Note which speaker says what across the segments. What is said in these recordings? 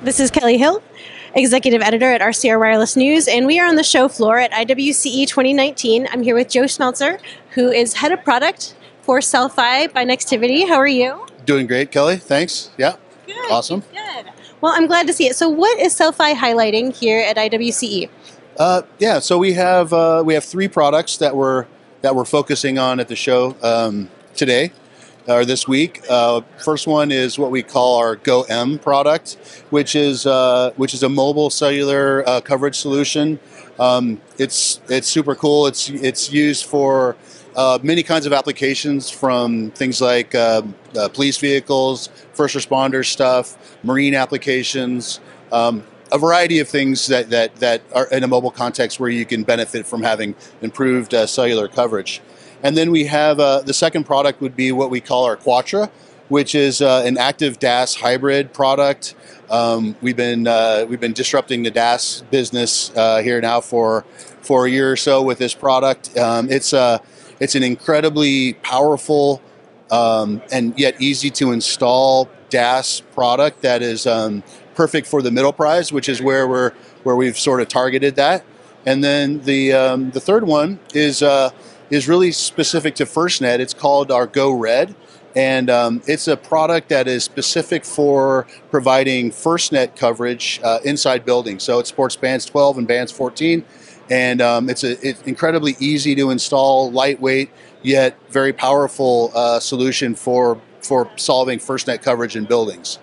Speaker 1: This is Kelly Hill, Executive Editor at RCR Wireless News, and we are on the show floor at IWCE 2019. I'm here with Joe Schmelzer, who is Head of Product for Cel-Fi by Nextivity. How are you?
Speaker 2: Doing great, Kelly. Thanks. Yeah.
Speaker 1: Good.
Speaker 2: Awesome.
Speaker 1: Good. Well, I'm glad to see it. So what is Cel-Fi highlighting here at IWCE?
Speaker 2: So we have three products that we're focusing on at the show today. Or this week. First one is what we call our Go M product, which is a mobile cellular coverage solution. It's super cool. It's used for many kinds of applications, from things like police vehicles, first responder stuff, marine applications, a variety of things that are in a mobile context where you can benefit from having improved cellular coverage. And then we have the second product would be what we call our Quatra, which is an active DAS hybrid product. We've been disrupting the DAS business here now for a year or so with this product. It's an incredibly powerful and yet easy to install DAS product that is perfect for the middle price, which is where we've sort of targeted that. And then the third one is really specific to FirstNet. It's called our Go Red, and it's a product that is specific for providing FirstNet coverage inside buildings. So it supports bands 12 and bands 14, and it's incredibly easy to install, lightweight, yet very powerful solution for solving FirstNet coverage in buildings.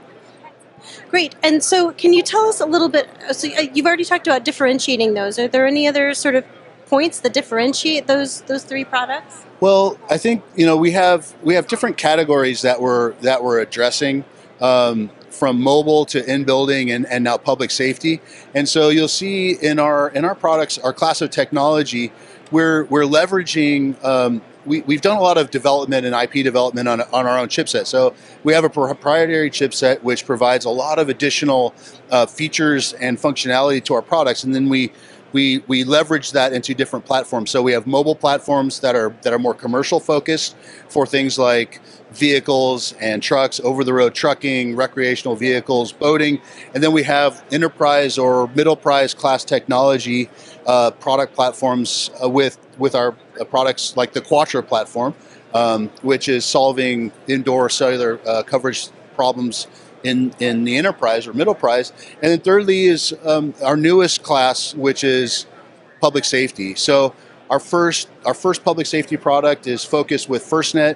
Speaker 1: Great. And so can you tell us a little bit, so you've already talked about differentiating those. Are there any other sort of points that differentiate those three products?
Speaker 2: Well, I think we have different categories that we're addressing, from mobile to in building and now public safety. And so you'll see in our products, our class of technology, we're leveraging. We've done a lot of development and IP development on our own chipset. So we have a proprietary chipset which provides a lot of additional features and functionality to our products, and then we leverage that into different platforms. So we have mobile platforms that are more commercial focused for things like vehicles and trucks, over-the-road trucking, recreational vehicles, boating, and then we have enterprise or middle price class technology product platforms with our products like the Quatra platform, which is solving indoor cellular coverage problems in the enterprise or middle price. And then thirdly is our newest class, which is public safety. So our first public safety product is focused with FirstNet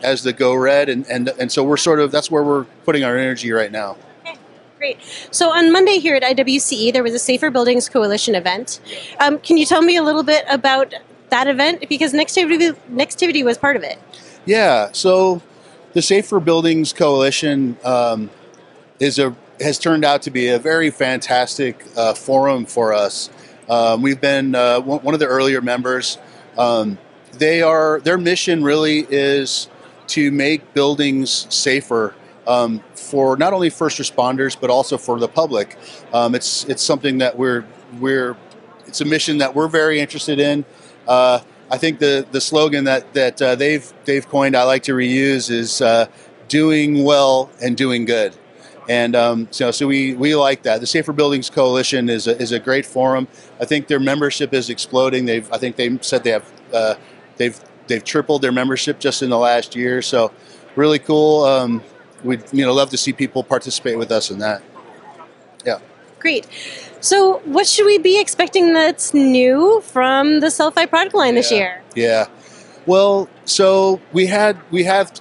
Speaker 2: as the Go Red, and so that's where we're putting our energy right now.
Speaker 1: Okay, great. So on Monday here at IWCE, there was a Safer Buildings Coalition event. Can you tell me a little bit about that event? Because Nextivity was part of it. Yeah,
Speaker 2: so the Safer Buildings Coalition has turned out to be a very fantastic forum for us. We've been one of the earlier members. Their mission really is to make buildings safer for not only first responders but also for the public. It's something that it's a mission that we're very interested in. I think the slogan that they've coined, I like to reuse, is doing well and doing good. And so we like that. The Safer Buildings Coalition is a great forum. I think their membership is exploding. I think they said they've tripled their membership just in the last year. So really cool. We'd love to see people participate with us in that. Yeah.
Speaker 1: Great. So what should we be expecting that's new from the Cel-Fi product line this year?
Speaker 2: Yeah. Well, so we have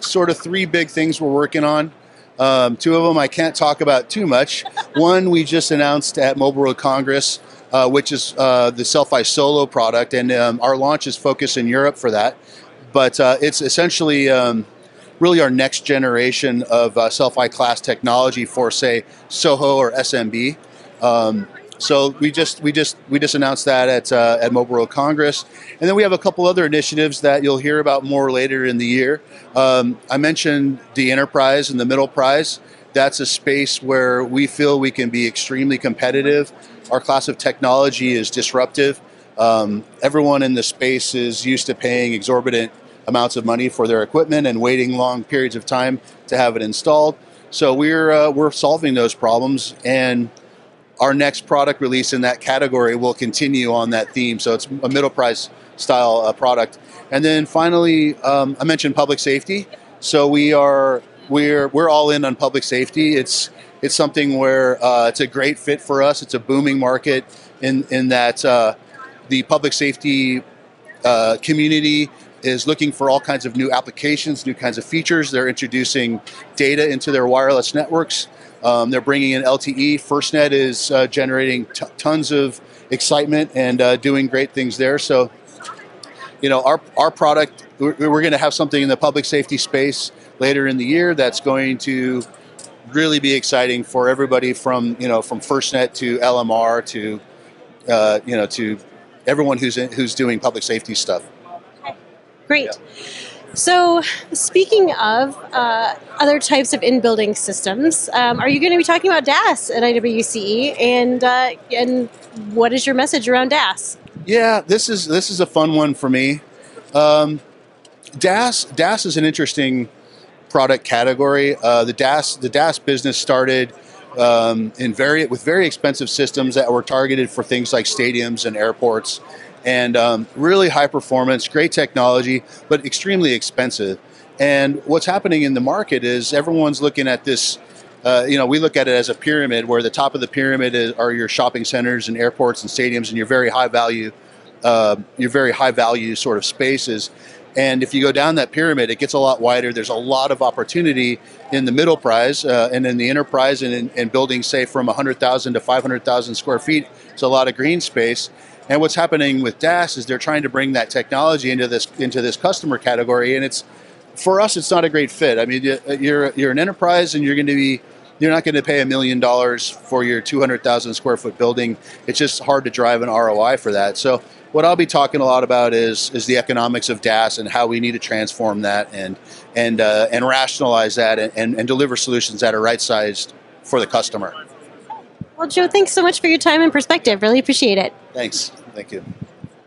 Speaker 2: sort of three big things we're working on. Two of them I can't talk about too much. One we just announced at Mobile World Congress, which is the Cel-Fi Solo product, and our launch is focused in Europe for that. But it's essentially really our next generation of Cel-Fi class technology for, say, SOHO or SMB. So we just announced that at Mobile World Congress, and then we have a couple other initiatives that you'll hear about more later in the year. I mentioned the enterprise and the middle price. That's a space where we feel we can be extremely competitive. Our class of technology is disruptive. Everyone in the space is used to paying exorbitant amounts of money for their equipment and waiting long periods of time to have it installed. So we're solving those problems, and our next product release in that category will continue on that theme. So it's a middle price style product. And then finally, I mentioned public safety. So we're all in on public safety. It's something where it's a great fit for us. It's a booming market in that the public safety community is looking for all kinds of new applications, new kinds of features. They're introducing data into their wireless networks. They're bringing in LTE. FirstNet is generating tons of excitement and doing great things there. So, you know, our product, we're going to have something in the public safety space later in the year that's going to really be exciting for everybody from FirstNet to LMR to to everyone who's doing public safety stuff.
Speaker 1: Great.
Speaker 2: Yeah.
Speaker 1: So, speaking of other types of in-building systems, are you going to be talking about DAS at IWCE, and what is your message around DAS?
Speaker 2: Yeah, this is a fun one for me. DAS is an interesting product category. The DAS business started with very expensive systems that were targeted for things like stadiums and airports, and really high performance, great technology, but extremely expensive. And what's happening in the market is everyone's looking at this. We look at it as a pyramid, where the top of the pyramid are your shopping centers and airports and stadiums, and your very high value sort of spaces. And if you go down that pyramid, it gets a lot wider. There's a lot of opportunity in the middle price and in the enterprise, and in buildings, say, from 100,000 to 500,000 square feet. It's a lot of green space. And what's happening with DAS is they're trying to bring that technology into this customer category, and for us, it's not a great fit. I mean, you're an enterprise, and you're not going to pay $1 million for your 200,000 square foot building. It's just hard to drive an ROI for that. So what I'll be talking a lot about is the economics of DAS and how we need to transform that and rationalize that and deliver solutions that are right sized for the customer.
Speaker 1: Well, Joe, thanks so much for your time and perspective. Really appreciate it.
Speaker 2: Thanks. Thank you.